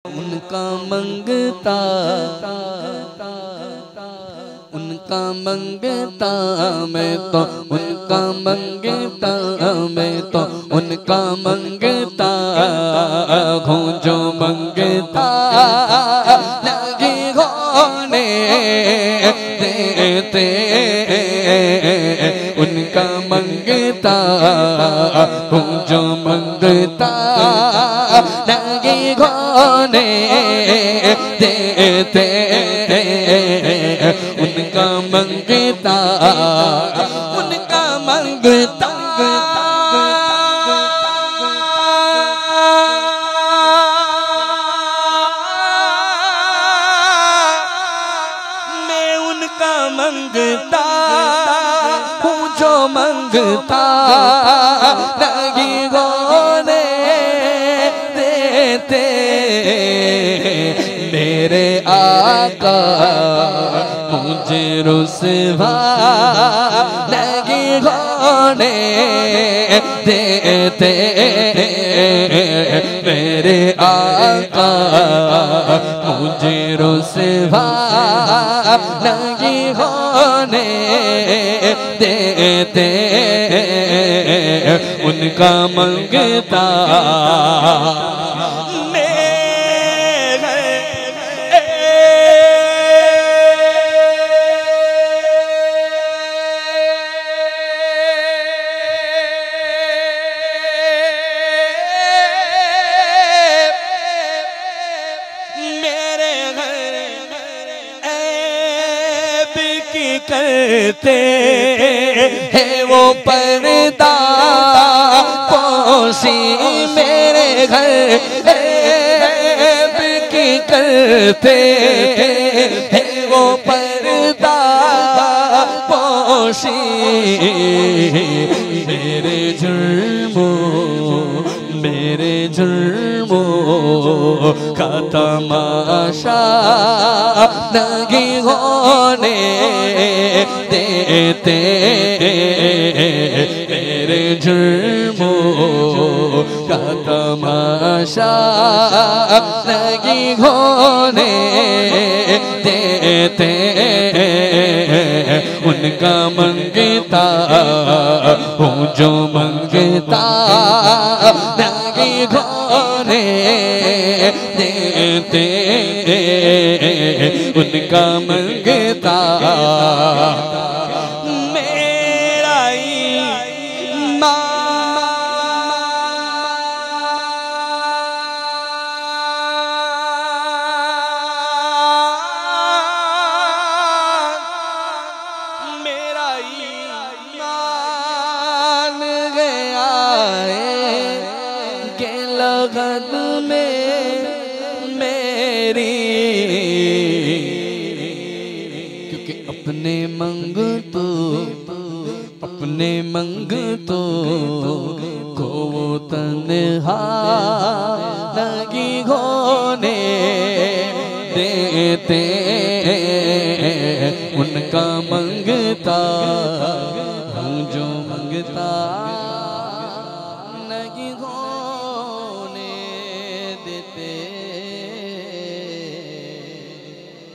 उनका मंगता, उनका मंगता मैं तो, उनका मंगता मैं तो, उनका मंगता हूँ जो मंगता लगी होने देते। उनका मंगता हूँ जो मंगता लगी होने देते। उनका मंगता, उनका मंगता मैं उनका मंगता हूँ जो मंगता लगी होने देते। मेरे आका मुझे रुसवा लगी होने देते। मेरे आका मुझे रुसवा लगी होने देते। उनका मंगता करते हैं वो पर्दा पोशी मेरे घर की करते हैं वो पर्दा पोशी मेरे जुर्मों का तमाशा नहीं होने देते। मेरे जुर्मों का तमाशा नहीं होने देते। उनका मंगता हूँ जो मंगता नहीं होने देते। उनका मंगता मेरा ईमान गया के लगन में मेरी, क्योंकि अपने मंगतों को वो तन्हा लगी होने देते। उनका मंगता हूँ जो मंगता